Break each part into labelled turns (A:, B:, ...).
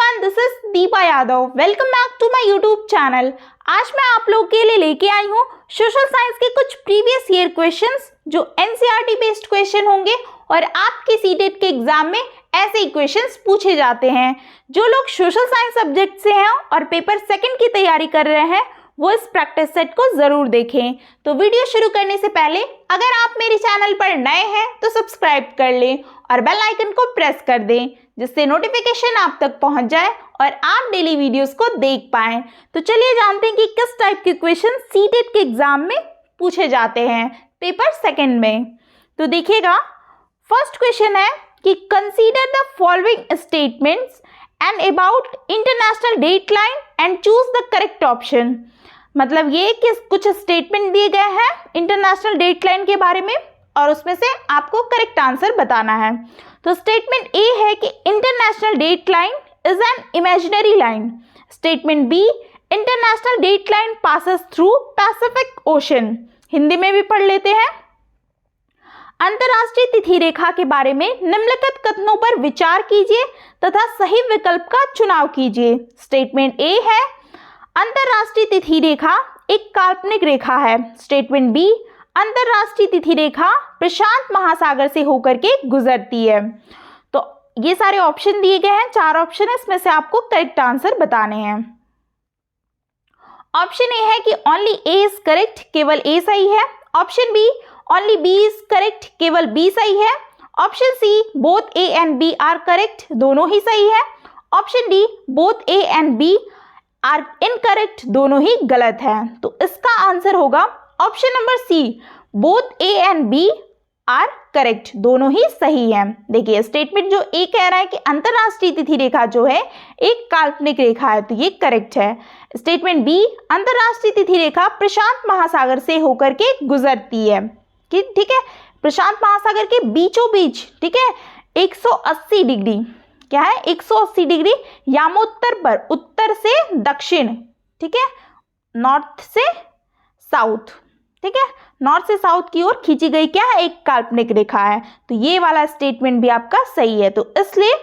A: Everyone, this is Deepa Yadav. Welcome back to my YouTube channel. आज मैं आप लोग के लिए लेके आई हूँ सोशल साइंस के कुछ प्रीवियस ईयर क्वेश्चंस जो एनसीईआरटी बेस्ड क्वेश्चन होंगे और आपके सीटेट के एग्जाम में ऐसे ही क्वेश्चंस पूछे जाते हैं। जो लोग सोशल साइंस सब्जेक्ट से हैं और पेपर सेकंड की तैयारी कर रहे हैं वो इस प्रैक्टिस सेट को जरूर देखें। तो वीडियो शुरू करने से पहले अगर आप मेरे चैनल पर नए हैं तो सब्सक्राइब कर लें और बेल आइकन को प्रेस कर दें जिससे नोटिफिकेशन आप तक पहुंच जाए और आप डेली वीडियोस को देख पाएं। तो चलिए जानते हैं कि किस टाइप के क्वेश्चन सीटेट के एग्जाम में पूछे जाते हैं पेपर सेकंड में। तो देखिएगा, फर्स्ट क्वेश्चन है कि consider the following statements and about international dateline and choose the correct option. मतलब ये कि कुछ स्टेटमेंट दिए गए हैं इंटरनेशनल डेटलाइन के बारे में और उसमें से आपको करेक्ट आंसर बताना है। तो स्टेटमेंट ए है कि international dateline is an imaginary line. Statement B, international dateline passes through Pacific Ocean. Hindi में भी पढ़ लेते हैं। अंतर्राष्ट्रीय तिथि रेखा के बारे में निम्नलिखित कथनों पर विचार कीजिए तथा सही विकल्प का चुनाव कीजिए। स्टेटमेंट ए है अंतर्राष्ट्रीय तिथि रेखा एक काल्पनिक रेखा है। स्टेटमेंट बी, अंतर्राष्ट्रीय तिथि रेखा प्रशांत महासागर से होकर के गुजरती है। तो ये सारे ऑप्शन दिए गए हैं, 4 ऑप्शन है, इसमें से आपको करेक्ट आंसर बताने हैं। ऑप्शन ए है कि ओनली ए इज करेक्ट, केवल ए सही है। Option B, only B is correct, केवल बी सही है। Option C, both A and B are correct, दोनों ही सही है। Option D, both A and B are incorrect, दोनों ही गलत है। तो इसका आंसर होगा option number C, both A and B are correct, दोनों ही सही है। देखिए स्टेटमेंट जो ए कह रहा है कि अंतरराष्ट्रीय तिथि रेखा जो है एक काल्पनिक रेखा है, तो ये करेक्ट है। स्टेटमेंट बी, अंतरराष्ट्रीय तिथि रेखा प्रशांत महासागर से होकर के गुजरती है, ठीक है, प्रशांत महासागर के बीचों बीच, ठीक है, 180 डिग्री, क्या है, 180 डिग्री यामोत्तर पर, उत्तर से दक्षिण, ठीक है, नॉर्थ से साउथ, ठीक है, नॉर्थ से साउथ की ओर खींची गई क्या है, एक काल्पनिक रेखा है। तो ये वाला स्टेटमेंट भी आपका सही है। तो इसलिए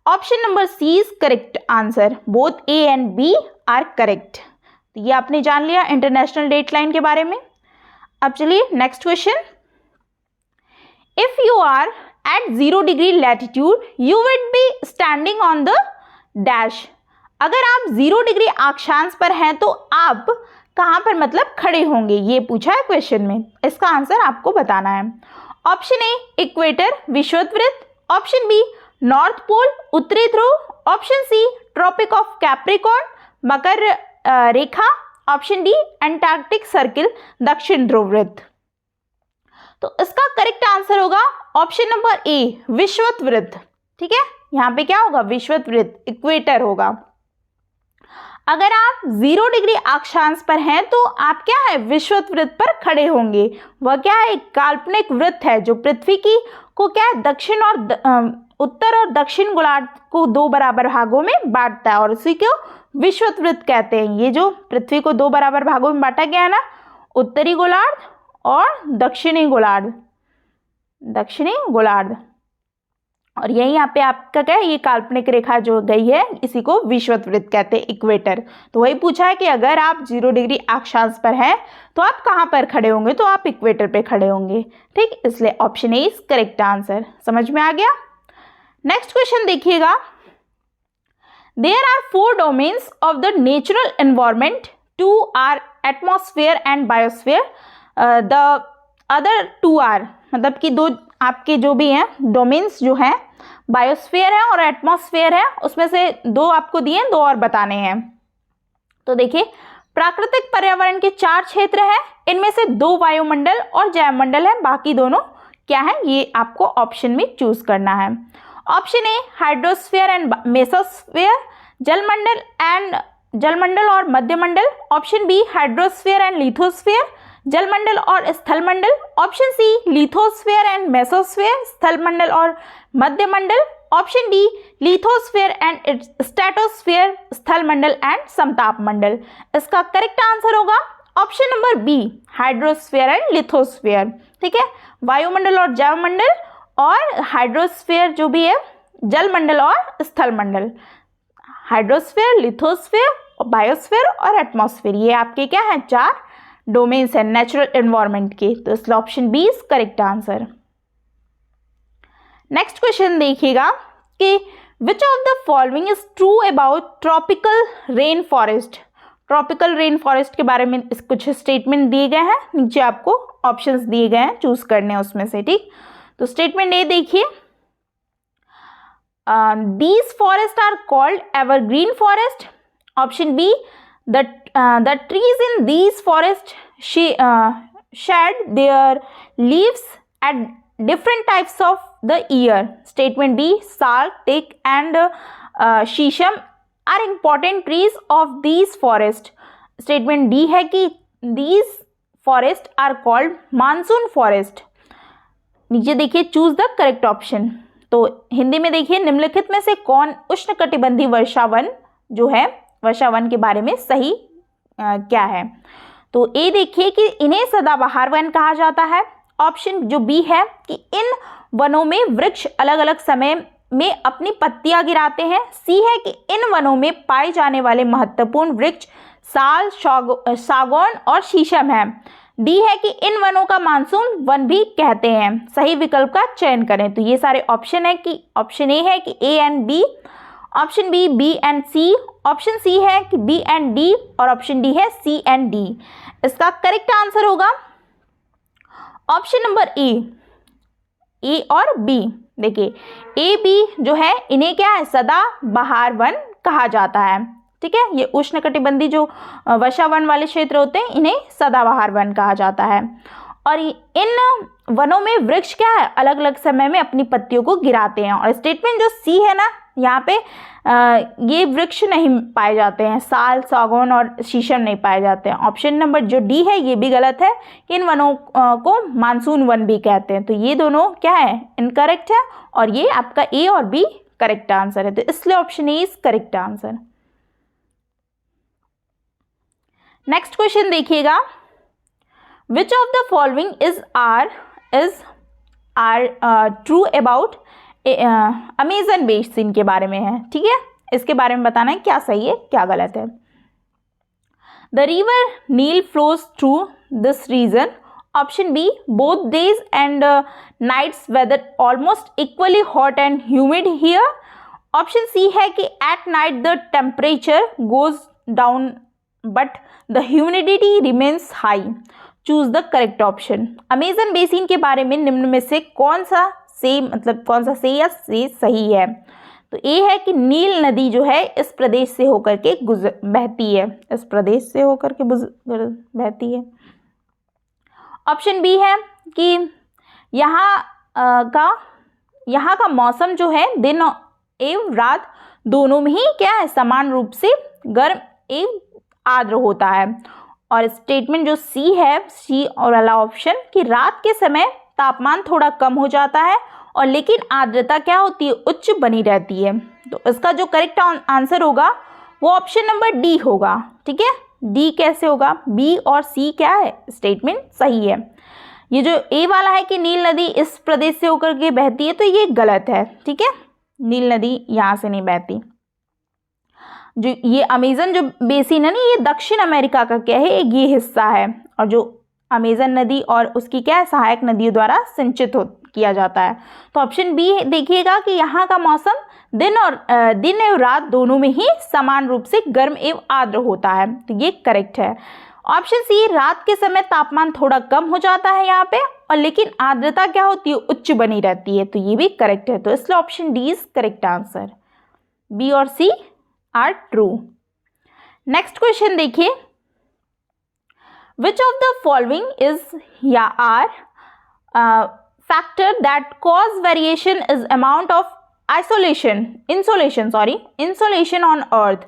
A: option number C is correct answer, both A and B are correct. तो ये आपने जान लिया इंटरनेशनल डेटलाइन के बारे में। अब चलिए next question. If you are at 0 degree latitude you would be standing on the dash। अगर आप 0 डिग्री अक्षांश पर हैं तो आप कहाँ पर मतलब खड़े होंगे, ये पूछा है क्वेश्चन में। इसका आंसर आपको बताना है। ऑप्शन ए, इक्वेटर, विषुववृत्त। ऑप्शन बी, नॉर्थ पोल, उत्तरी ध्रुव। Option C, tropic of Capricorn, मकर रेखा। ऑप्शन डी, अंटार्कटिक सर्किल, दक्षिण ध्रुव वृत्त। तो इसका करेक्ट आंसर होगा ऑप्शन नंबर ए, विषुववृत्त, ठीक है, यहाँ पे क्या होगा, विषुववृत्त, इक्वेटर होगा। अगर आप 0 डिग्री अक्षांश पर हैं तो आप क्या है, विषुववृत्त पर खड़े होंगे। वह क्या है, एक काल्पनिक वृत्त है जो पृथ्वी की को क्या है, दक्षिण और उत्तर और दक्षिण गोलार्ध को 2 बराबर भागों में बांटता है और उसी को विषुववृत्त कहते हैं। ये जो पृथ्वी को 2 बराबर भागों में बांटा गया है ना, उत्तरी गोलार्ध और दक्षिणी गोलार्ध, और यही यहाँ पे आपका क्या है, ये काल्पनिक रेखा जो गई है इसी को विषुववृत्त कहते हैं, इक्वेटर। तो वही पूछा है कि अगर आप 0 डिग्री अक्षांश पर हैं तो आप कहाँ पर खड़े होंगे, तो आप इक्वेटर पे खड़े होंगे, ठीक। इसलिए option A is correct answer. समझ में आ गया। नेक्स्ट क्वेश्चन देखिएगा। There are 4 domains of the natural environment, 2 are atmosphere and biosphere, the other 2 are, मतलब कि 2 आपके जो भी हैं डोमेन्स जो हैं, बायोस्फीयर है और एटमॉस्फेयर है, उसमें से 2 आपको दिए, 2 और बताने हैं। तो देखिए, प्राकृतिक पर्यावरण के 4 क्षेत्र हैं, इनमें से 2 वायुमंडल और जैवमंडल है, बाकी दोनों क्या है, ये आपको ऑप्शन में चूज करना है। Option A, hydrosphere and mesosphere, जलमंडल और मध्यमंडल। Option B, hydrosphere and lithosphere, जलमंडल और स्थलमंडल। Option C, lithosphere and mesosphere, स्थलमंडल और मध्यमंडल। Option D, lithosphere and stratosphere, स्थलमंडल एंड समतापमंडल। इसका करेक्ट आंसर होगा option number B, hydrosphere and lithosphere, ठीक है, वायुमंडल और जैवमंडल, और हाइड्रोस्फीयर जो भी है जलमंडल और स्थलमंडल, हाइड्रोस्फीयर, लिथोस्फीयर, बायोस्फीयर और एटमॉस्फेयर। ये आपके क्या हैं, 4 डोमेन्स हैं नेचुरल एनवायरनमेंट के। तो इसलिए option B is correct answer. Next question देखिएगा कि which of the following is true about tropical rain forest. Tropical rain forest के बारे में कुछ स्टेटमेंट दिए गए हैं, नीचे आपको ऑप्शंस दिए गए हैं, चूज करने हैं उसमें से, ठीक। तो स्टेटमेंट ए देखिए, these forests are called evergreen forest. Option B, the trees in these forests shed their leaves at different types of the year. Statement B, sal, teak and shisham are important trees of these forests. Statement D है कि these forests are called monsoon forest. नीचे देखिए, choose the correct option. तो हिंदी में देखिए, निम्नलिखित में से कौन उष्णकटिबंधीय वर्षा वन जो है, वर्षा वन के बारे में सही क्या है। तो ए देखिए कि इन्हें सदाबहार वन कहा जाता है। ऑप्शन जो बी है कि इन वनों में वृक्ष अलग अलग समय में अपनी पत्तियां गिराते हैं। सी है कि इन वनों में पाए जाने वाले महत्वपूर्ण वृक्ष साल, सागौन और शीशम है। डी है कि इन वनों का मानसून वन भी कहते हैं। सही विकल्प का चयन करें। तो ये सारे ऑप्शन है कि ऑप्शन ए है कि A and B, option B B and C, option C है कि बी एंड डी और ऑप्शन डी है सी एंड डी। इसका करेक्ट आंसर होगा ऑप्शन नंबर ए और बी। देखिए ए बी जो है इन्हें क्या है, सदा बहार वन कहा जाता है, ठीक है। ये उष्णकटिबंधीय जो वर्षा वन वाले क्षेत्र होते हैं इन्हें सदाबहार वन कहा जाता है। और इन वनों में वृक्ष क्या है, अलग अलग समय में अपनी पत्तियों को गिराते हैं। और स्टेटमेंट जो सी है ना, यहाँ पे ये वृक्ष नहीं पाए जाते हैं, साल, सागौन और शीशम नहीं पाए जाते हैं। ऑप्शन नंबर जो डी है ये भी गलत है कि इन वनों को मानसून वन भी कहते हैं। तो ये दोनों क्या है, इनकरेक्ट है और ये आपका ए और बी करेक्ट आंसर है। तो इसलिए option A is correct answer. Next question देखिएगा, which of the following is true about Amazon basin के बारे में है, ठीक है। इसके बारे में बताना है क्या सही है क्या गलत है। The river Nile flows through this region. Option B, both days and nights weather almost equally hot and humid here. Option C है कि at night the temperature goes down but the humidity remains high. Choose the correct option. Amazon basin के बारे में निम्न में से कौन सा से या से सही है। तो ए है कि नील नदी जो है इस प्रदेश से होकर के बहती है, इस प्रदेश से होकर के बहती है। ऑप्शन बी है कि यहाँ का मौसम जो है दिन एवं रात दोनों में ही क्या है, समान रूप से गर्म एवं आर्द्र होता है। और स्टेटमेंट जो सी है, सी और वाला ऑप्शन कि रात के समय तापमान थोड़ा कम हो जाता है और लेकिन आर्द्रता क्या होती है, उच्च बनी रहती है। तो इसका जो करेक्ट आंसर होगा वो ऑप्शन नंबर डी होगा, ठीक है। डी कैसे होगा, बी और सी क्या है, स्टेटमेंट सही है। ये जो ए वाला है कि नील नदी इस प्रदेश से होकर के बहती है, तो ये गलत है, ठीक है। नील नदी यहाँ से नहीं बहती। जो ये अमेजन जो बेसिन है ना, ये दक्षिण अमेरिका का क्या है, एक ये हिस्सा है। और जो अमेजन नदी और उसकी क्या है, सहायक नदियों द्वारा सिंचित किया जाता है। तो ऑप्शन बी देखिएगा कि यहाँ का मौसम दिन एवं रात दोनों में ही समान रूप से गर्म एवं आर्द्र होता है। तो ये करेक्ट है। ऑप्शन सी, रात के समय तापमान थोड़ा कम हो जाता है यहाँ पे और लेकिन आर्द्रता क्या होती है, उच्च बनी रहती है। तो ये भी करेक्ट है। तो इसलिए option D is correct answer. B और C are true. Next question देखिए, which of the following is या are factor that cause variation is amount of insolation on earth.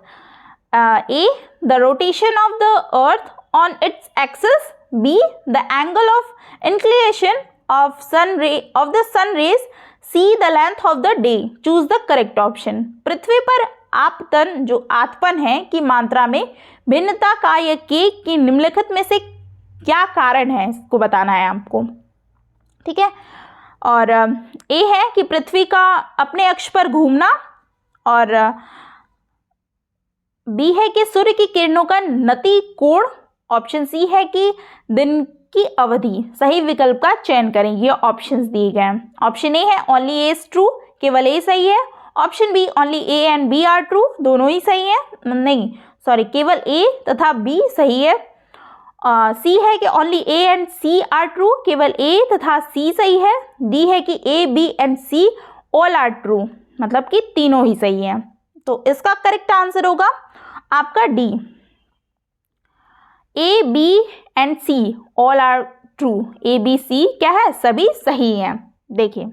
A: A, the rotation of the earth on its axis. B, the angle of inclination of the sun rays. C, the length of the day. Choose the correct option. पृथ्वी पर आपतन जो आतपन है की मात्रा में भिन्नता का या की निम्नलिखित में से क्या कारण है, इसको बताना है आपको, ठीक है। और ए है कि पृथ्वी का अपने अक्ष पर घूमना और बी है कि सूर्य की किरणों का नति कोण, ऑप्शन सी है कि दिन की अवधि। सही विकल्प का चयन करें, ये ऑप्शंस दिए गए हैं। ऑप्शन ए है ओनली ए इज ट्रू, केवल ए सही है। Option B only A and B are true, दोनों ही सही है, नहीं सॉरी केवल ए तथा बी सही है। सी है कि only A and C are true, केवल ए तथा सी सही है। डी है कि A B and C all are true, मतलब कि तीनों ही सही हैं। तो इसका करेक्ट आंसर होगा आपका D, A B and C all are true. A B C क्या है, सभी सही हैं। देखिए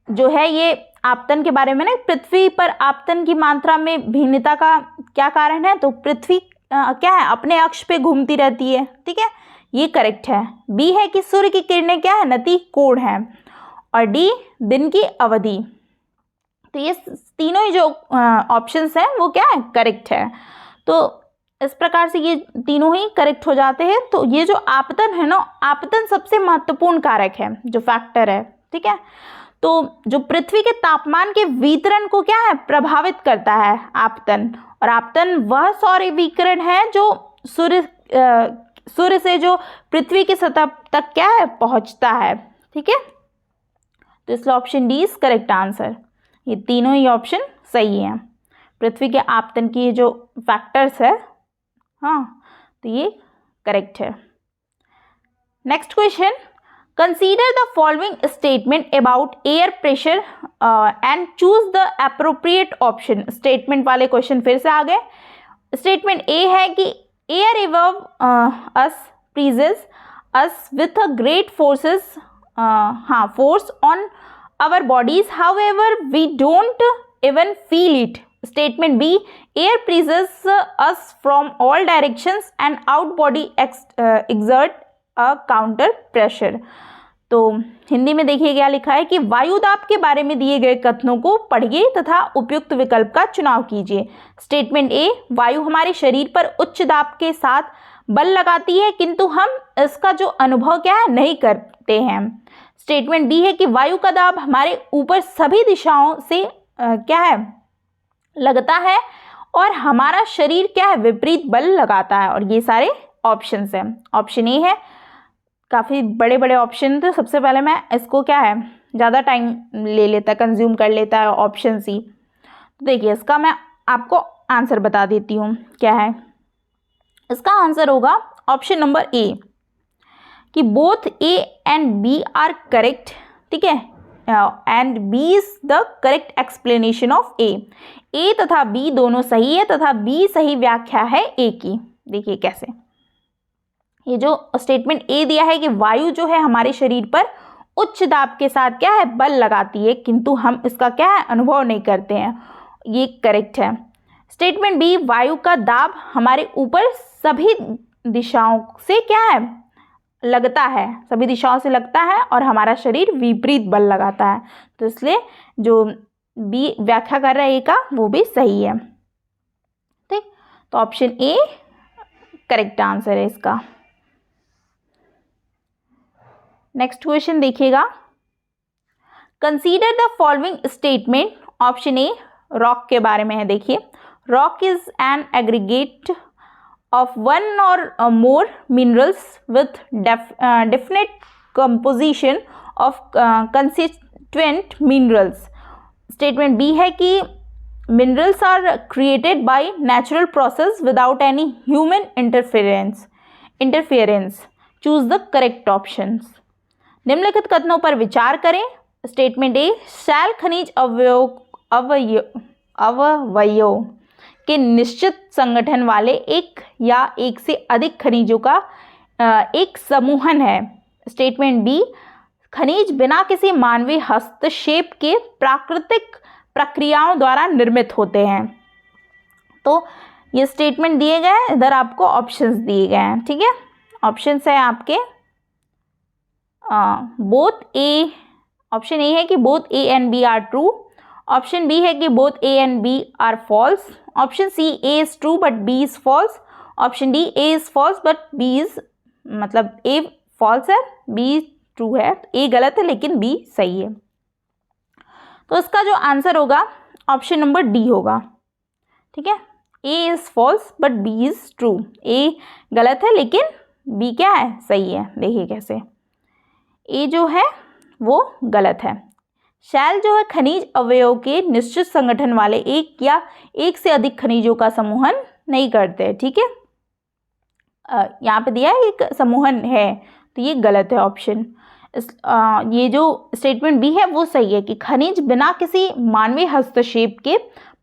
A: जो है ये आपतन के बारे में ना, पृथ्वी पर आपतन की मात्रा में भिन्नता का क्या कारण है, तो पृथ्वी क्या है, अपने अक्ष पे घूमती रहती है, ठीक है, ये करेक्ट है। बी है कि सूर्य की किरणें क्या है, नति कोण है। और डी दिन की अवधि। तो ये तीनों ही जो ऑप्शंस हैं वो क्या है, करेक्ट है। तो इस प्रकार से ये तीनों ही करेक्ट हो जाते हैं। तो ये जो आपतन है ना, आपतन सबसे महत्वपूर्ण कारक है, जो फैक्टर है, ठीक है। तो जो पृथ्वी के तापमान के वितरण को क्या है, प्रभावित करता है आपतन। और आपतन वह सौर विकिरण है जो सूर्य से जो पृथ्वी की सतह तक क्या है, पहुंचता है, ठीक है। तो इसलिए option D is correct answer. ये तीनों ही ऑप्शन सही हैं। पृथ्वी के आपतन की जो फैक्टर्स है, हाँ, तो ये करेक्ट है। Next question, consider the following statement about air pressure and choose the appropriate option. Statement वाले क्वेश्चन फिर से आ गए। स्टेटमेंट ए है कि air above us presses us with a great forces, force on our bodies, however we don't even feel it. Statement B, air presses us from all directions and out body exert a counter pressure। तो हिंदी में देखिए क्या लिखा है कि वायुदाब के बारे में दिए गए कथनों को पढ़िए तथा उपयुक्त विकल्प का चुनाव कीजिए। स्टेटमेंट ए, वायु हमारे शरीर पर उच्च दाब के साथ बल लगाती है किंतु हम इसका जो अनुभव क्या है, नहीं करते हैं। स्टेटमेंट बी है कि वायु का दाब हमारे ऊपर सभी दिशाओं से क्या है, लगता है और हमारा शरीर क्या है, विपरीत बल लगाता है। और ये सारे ऑप्शंस हैं। ऑप्शन ए है, काफ़ी बड़े बड़े ऑप्शन थे, सबसे पहले मैं इसको क्या है, ज़्यादा टाइम ले लेता, कंज्यूम कर लेता है, ऑप्शन सी। तो देखिए इसका मैं आपको आंसर बता देती हूँ क्या है। इसका आंसर होगा ऑप्शन नंबर ए, कि both A and B are correct, ठीक है, and B is the correct explanation of A. A तथा बी दोनों सही है तथा बी सही व्याख्या है ए की। देखिए कैसे, ये जो स्टेटमेंट ए दिया है कि वायु जो है हमारे शरीर पर उच्च दाब के साथ क्या है, बल लगाती है किंतु हम इसका क्या है, अनुभव नहीं करते हैं, ये करेक्ट है। स्टेटमेंट बी, वायु का दाब हमारे ऊपर सभी दिशाओं से क्या है, लगता है, सभी दिशाओं से लगता है और हमारा शरीर विपरीत बल लगाता है। तो इसलिए जो बी व्याख्या कर रहा है ए का, वो भी सही है, ठीक। तो ऑप्शन ए करेक्ट आंसर है इसका। नेक्स्ट क्वेश्चन देखिएगा, consider the following statement. Option a rock के बारे में है। देखिए, rock is an aggregate of one or more minerals with definite composition of constituent minerals। Statement B है कि minerals are created by natural process without any human interference। Choose the correct options। निम्नलिखित कथनों पर विचार करें। Statement A, शैल खनिज अवयवों के निश्चित संगठन वाले एक या एक से अधिक खनिजों का एक समूहन है। स्टेटमेंट बी, खनिज बिना किसी मानवीय हस्तक्षेप के प्राकृतिक प्रक्रियाओं द्वारा निर्मित होते हैं। तो ये स्टेटमेंट दिए गए हैं, इधर आपको ऑप्शंस दिए गए हैं, ठीक है। ऑप्शंस है आपके बोथ ए, ऑप्शन ए है कि both A and B are true. Option B है कि both A and B are false. Option C, A is true but B is false. Option D, A is false but B is, मतलब A false है, B true है, A गलत है लेकिन B सही है। तो इसका जो आंसर होगा ऑप्शन नंबर डी होगा, ठीक है। A is false but B is true. A गलत है लेकिन बी क्या है, सही है। देखिए कैसे, ए जो है वो गलत है। शैल जो है खनिज अवयव के निश्चित संगठन वाले एक या एक से अधिक खनिजों का समूहन नहीं करते। ठीक है, यहाँ पे दिया है एक समूहन है, तो ये गलत है ऑप्शन। ये जो स्टेटमेंट बी है वो सही है कि खनिज बिना किसी मानवीय हस्तक्षेप के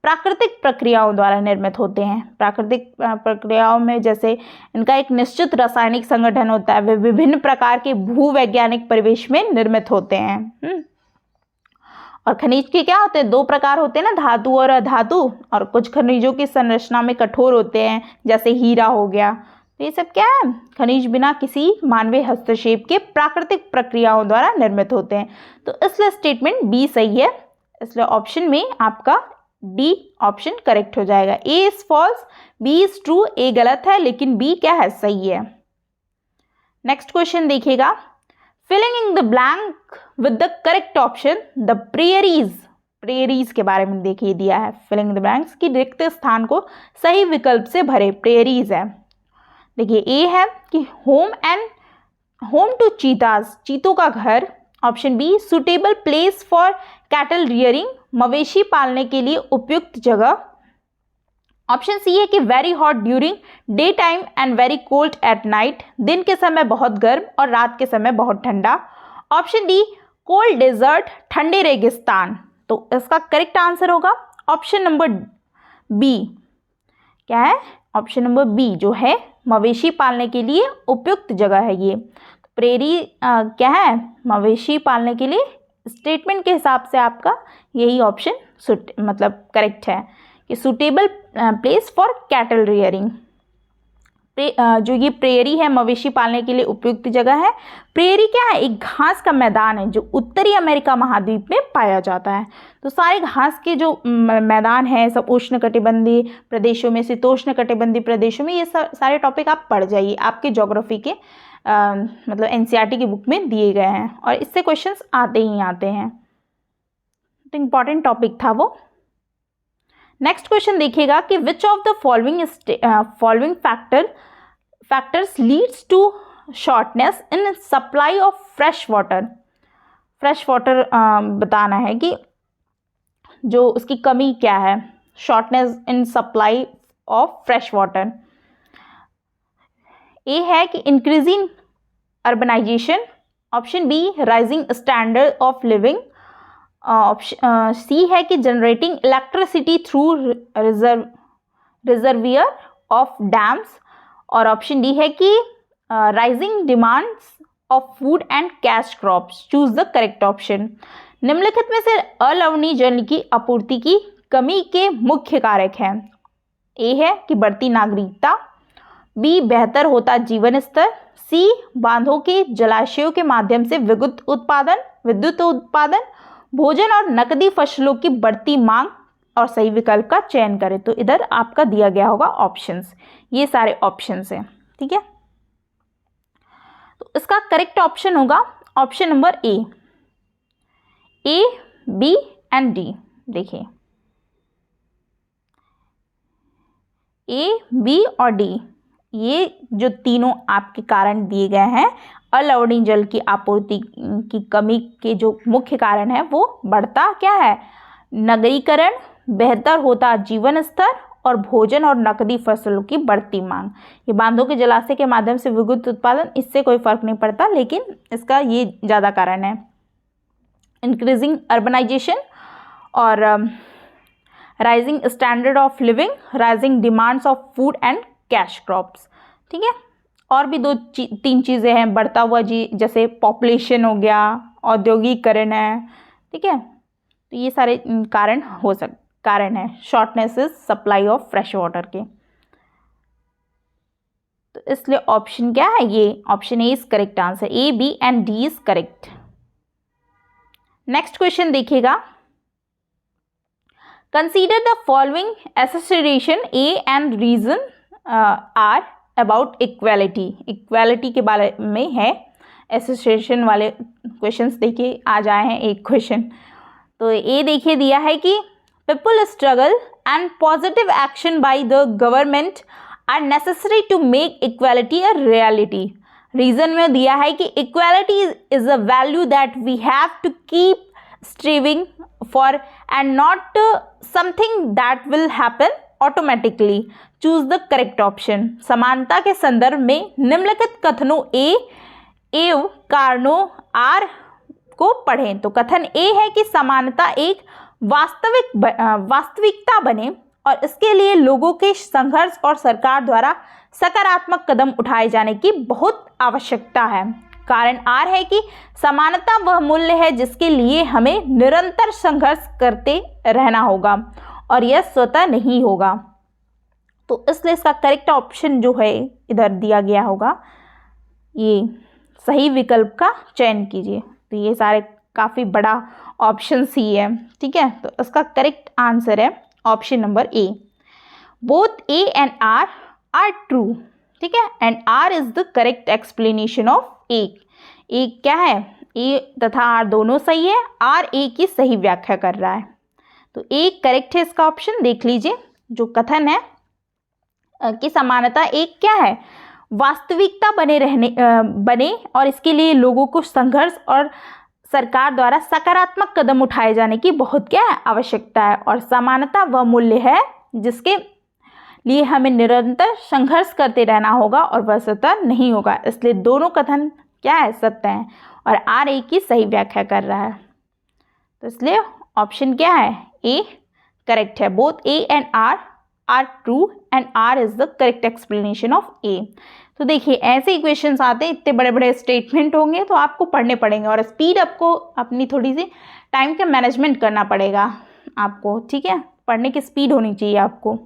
A: प्राकृतिक प्रक्रियाओं द्वारा निर्मित होते हैं। प्राकृतिक प्रक्रियाओं में जैसे इनका एक निश्चित रासायनिक संगठन होता है, वे विभिन्न प्रकार के भूवैज्ञानिक परिवेश में निर्मित होते हैं। और खनिज के क्या होते हैं, दो प्रकार होते हैं ना, धातु और अधातु। और कुछ खनिजों की संरचना में कठोर होते हैं, जैसे हीरा हो गया। तो ये सब क्या है, खनिज बिना किसी मानवीय हस्तक्षेप के प्राकृतिक प्रक्रियाओं द्वारा निर्मित होते हैं। तो इसलिए स्टेटमेंट बी सही है, इसलिए ऑप्शन में आपका डी ऑप्शन करेक्ट हो जाएगा। A is false, B is true. A गलत है लेकिन बी क्या है, सही है। नेक्स्ट क्वेश्चन देखिएगा, filling in the blank with the correct option the prairies. Prairies के बारे में देखिए दिया है, फिलिंग इन द ब्लैंक्स की रिक्त स्थान को सही विकल्प से भरे, प्रेयरीज है। देखिए ए है कि होम टू चीताज, चीतों का घर। Option be suitable place for cattle rearing, मवेशी पालने के लिए उपयुक्त जगह। ऑप्शन सी है कि very hot during day time and very cold at night, दिन के समय बहुत गर्म और रात के समय बहुत ठंडा। ऑप्शन डी कोल्ड डेजर्ट, ठंडे रेगिस्तान। तो इसका करेक्ट आंसर होगा ऑप्शन नंबर बी। क्या है, ऑप्शन नंबर बी जो है मवेशी पालने के लिए उपयुक्त जगह है ये। प्रेरी क्या है, मवेशी पालने के लिए। स्टेटमेंट के हिसाब से आपका यही ऑप्शन मतलब करेक्ट है कि suitable place for cattle rearing. जो ये प्रेयरी है मवेशी पालने के लिए उपयुक्त जगह है। प्रेयरी क्या है, एक घास का मैदान है जो उत्तरी अमेरिका महाद्वीप में पाया जाता है। तो सारे घास के जो मैदान है सब उष्णकटिबंधीय प्रदेशों में, शीतोष्णकटिबंधीय प्रदेशों में, ये सारे टॉपिक आप पढ़ जाइए, आपके ज्योग्राफी के मतलब एनसीईआरटी की बुक में दिए गए हैं और इससे क्वेश्चंस आते ही आते हैं। तो इम्पॉर्टेंट टॉपिक था वो। नेक्स्ट क्वेश्चन देखिएगा कि which of the following factors leads to shortness in supply of fresh water. Fresh water बताना है कि जो उसकी कमी क्या है, shortness in supply of fresh water. A है कि increasing urbanisation. Option B rising standard of living. Option C है कि generating electricity through reservoir of dams. और ऑप्शन डी है कि rising demands of food and cash crops. Choose the correct option. निम्नलिखित में से अलवणीय जल की आपूर्ति की कमी के मुख्य कारक हैं। ए है कि बढ़ती नागरिकता, बी बेहतर होता जीवन स्तर, सी बांधों के जलाशयों के माध्यम से विद्युत उत्पादन, भोजन और नकदी फसलों की बढ़ती मांग। और सही विकल्प का चयन करें। तो इधर आपका दिया गया होगा ऑप्शंस, ये सारे ऑप्शंस हैं। ठीक है, तो इसका करेक्ट ऑप्शन होगा option number A, B and D. देखिए ए, बी और डी, ये जो तीनों आपके कारण दिए गए हैं अलवणीय जल की आपूर्ति की कमी के जो मुख्य कारण है वो बढ़ता क्या है, नगरीकरण, बेहतर होता जीवन स्तर और भोजन और नकदी फसलों की बढ़ती मांग। ये बांधों के जलाशय के माध्यम से विद्युत उत्पादन, इससे कोई फर्क नहीं पड़ता, लेकिन इसका ये ज़्यादा कारण है। इंक्रीजिंग अर्बनाइजेशन और rising standard of living, rising demands of food and cash crops. ठीक है, और भी तीन चीज़ें हैं, बढ़ता हुआ जैसे पॉपुलेशन हो गया, औद्योगिकरण है। ठीक है, तो ये सारे कारण है shortness is supply of fresh water के। तो इसलिए ऑप्शन क्या है, ये option A is correct answer. A, B and D is correct. Next question देखिएगा, consider the following association A and reason R about equality. Equality के बारे में है, एसोसिएशन वाले क्वेश्चंस देखिए आ जाए हैं। एक क्वेश्चन तो ए देखिए दिया है कि people struggle and positive action by the government are necessary to make equality a reality. Reason में दिया है कि equality is a value that we have to keep striving for and not something that will happen automatically. Choose the correct option. समानता के संदर्भ में निम्नलिखित कथनों ए एवं कारणों आर को पढ़ें। तो कथन ए है कि समानता एक वास्तविकता बने और इसके लिए लोगों के संघर्ष और सरकार द्वारा सकारात्मक कदम उठाए जाने की बहुत आवश्यकता है। कारण आर है कि समानता वह मूल्य है जिसके लिए हमें निरंतर संघर्ष करते रहना होगा और यह स्वतः नहीं होगा। तो इसलिए इसका करेक्ट ऑप्शन जो है इधर दिया गया होगा, ये सही विकल्प का चयन कीजिए। तो ये सारे काफ़ी बड़ा ऑप्शन सी है, ठीक है। तो इसका करेक्ट आंसर है option number A. Both A and R true, ठीक है, and R is the correct explanation of A. A क्या है, ए तथा आर दोनों सही है, आर ए की सही व्याख्या कर रहा है। तो ए करेक्ट है इसका ऑप्शन। देख लीजिए जो कथन है कि समानता एक क्या है, वास्तविकता बने और इसके लिए लोगों को संघर्ष और सरकार द्वारा सकारात्मक कदम उठाए जाने की बहुत क्या है आवश्यकता है। और समानता वह मूल्य है जिसके लिए हमें निरंतर संघर्ष करते रहना होगा और वह सत्य नहीं होगा। इसलिए दोनों कथन क्या है, सत्य है और आर ए की सही व्याख्या कर रहा है। तो इसलिए ऑप्शन क्या है, ए करेक्ट है। Both A and R true and R is the correct explanation of A. तो देखिए ऐसे इक्वेशंस आते हैं, इतने बड़े बड़े स्टेटमेंट होंगे तो आपको पढ़ने पड़ेंगे और स्पीड आपको अपनी थोड़ी सी टाइम का मैनेजमेंट करना पड़ेगा आपको, ठीक है। पढ़ने की स्पीड होनी चाहिए आपको,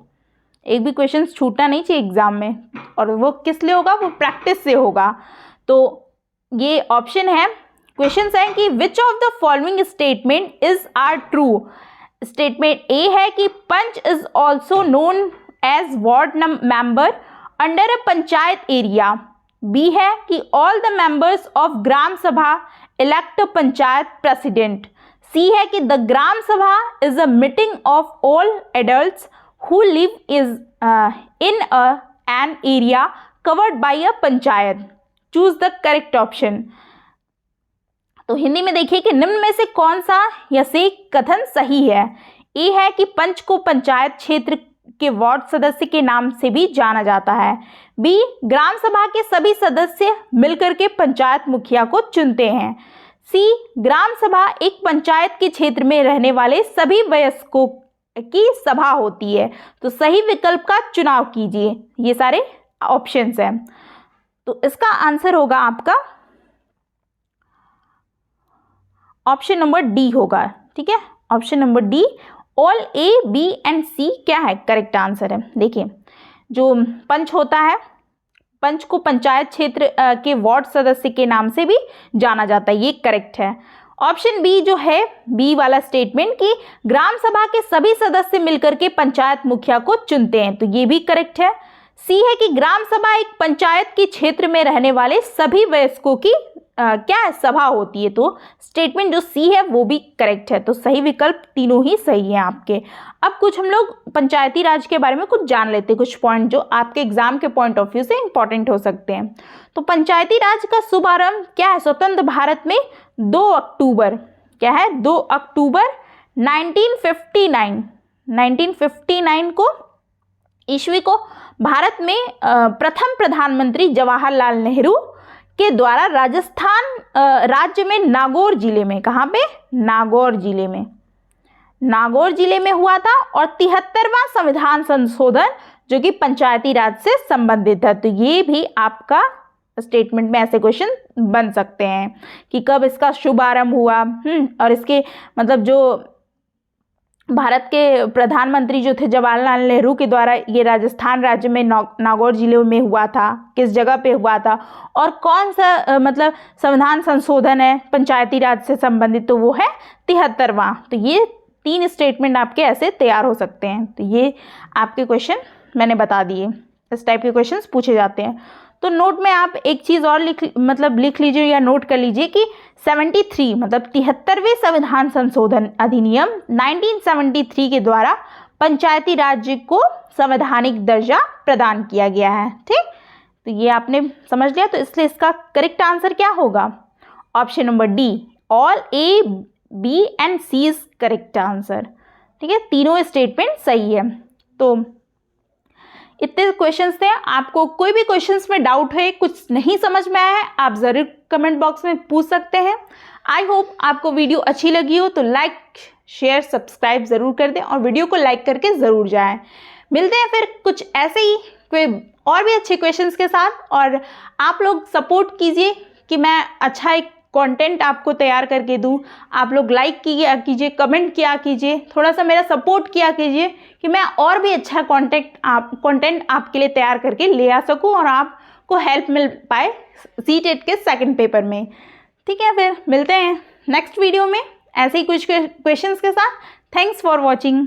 A: एक भी क्वेश्चन छूटना नहीं चाहिए एग्जाम में। और वो किस लिए होगा, वो प्रैक्टिस से होगा। तो ये ऑप्शन है, क्वेश्चन है कि which of the following statement is are true. Statement A है कि panch is also known as ward member under a panchayat area. B है कि all the members of gram sabha elect a panchayat president. C है कि the gram sabha is a meeting of all adults who live in an area covered by a panchayat. Choose the correct option. तो हिंदी में देखिए कि निम्न में से कौन सा या से कथन सही है। ए है कि पंच को पंचायत क्षेत्र के वार्ड सदस्य के नाम से भी जाना जाता है। बी, ग्राम सभा के सभी सदस्य मिलकर के पंचायत मुखिया को चुनते हैं। सी, ग्राम सभा एक पंचायत के क्षेत्र में रहने वाले सभी वयस्कों की सभा होती है। तो सही विकल्प का चुनाव कीजिए। ये सारे ऑप्शंस हैं। तो इसका आंसर होगा आपका ऑप्शन नंबर डी होगा, ठीक है। Option number D, all A B and C क्या है, करेक्ट आंसर है। देखिए जो पंच होता है, पंच को पंचायत क्षेत्र के वार्ड सदस्य के नाम से भी जाना जाता है, ये करेक्ट है। ऑप्शन बी जो है, बी वाला स्टेटमेंट कि ग्राम सभा के सभी सदस्य मिलकर के पंचायत मुखिया को चुनते हैं, तो ये भी करेक्ट है। सी है कि ग्राम सभा एक पंचायत के क्षेत्र में रहने वाले सभी वयस्कों की क्या है, सभा होती है। तो स्टेटमेंट जो सी है वो भी करेक्ट है। तो सही विकल्प तीनों ही सही हैं आपके। अब कुछ हम लोग पंचायती राज के बारे में कुछ जान लेते हैं, कुछ पॉइंट जो आपके एग्जाम के पॉइंट ऑफ व्यू से इंपॉर्टेंट हो सकते हैं। तो पंचायती राज का शुभारंभ क्या है, स्वतंत्र भारत में 2 अक्टूबर क्या है, 2 अक्टूबर 1959 को ईस्वी को भारत में प्रथम प्रधानमंत्री जवाहरलाल नेहरू के द्वारा राजस्थान राज्य में नागौर जिले में, कहाँ पे, नागौर जिले में हुआ था। और 73वां संविधान संशोधन जो कि पंचायती राज से संबंधित है। तो ये भी आपका स्टेटमेंट में ऐसे क्वेश्चन बन सकते हैं कि कब इसका शुभारंभ हुआ, और इसके मतलब जो भारत के प्रधानमंत्री जो थे जवाहरलाल नेहरू के द्वारा ये राजस्थान राज्य में नागौर जिले में हुआ था, किस जगह पे हुआ था, और कौन सा मतलब संविधान संशोधन है पंचायती राज से संबंधित, तो वो है 73वां। तो ये 3 स्टेटमेंट आपके ऐसे तैयार हो सकते हैं। तो ये आपके क्वेश्चन मैंने बता दिए, इस टाइप के क्वेश्चंस पूछे जाते हैं। तो नोट में आप एक चीज़ और लिख लीजिए या नोट कर लीजिए कि 73 मतलब 73वें संविधान संशोधन अधिनियम 1973 के द्वारा पंचायती राज्य को संवैधानिक दर्जा प्रदान किया गया है। ठीक, तो ये आपने समझ लिया। तो इसलिए इसका करेक्ट आंसर क्या होगा? Option number D, all A, B and C is correct answer. ठीक है, तीनों स्टेटमेंट सही है। तो इतने क्वेश्चंस थे। आपको कोई भी क्वेश्चंस में डाउट है, कुछ नहीं समझ में आया है, आप ज़रूर कमेंट बॉक्स में पूछ सकते हैं। आई होप आपको वीडियो अच्छी लगी हो तो लाइक, शेयर, सब्सक्राइब ज़रूर कर दें और वीडियो को लाइक करके ज़रूर जाएं। मिलते हैं फिर कुछ ऐसे ही कोई और भी अच्छे क्वेश्चंस के साथ, और आप लोग सपोर्ट कीजिए कि मैं अच्छा एक कंटेंट आपको तैयार करके दूँ। आप लोग लाइक किया कीजिए, कमेंट किया कीजिए, थोड़ा सा मेरा सपोर्ट किया कीजिए कि मैं और भी अच्छा कंटेंट आपके लिए तैयार करके ले आ सकूं और आपको हेल्प मिल पाए सीटेट के सेकंड पेपर में। ठीक है, फिर मिलते हैं नेक्स्ट वीडियो में ऐसे ही कुछ क्वेश्चंस के साथ। Thanks for watching.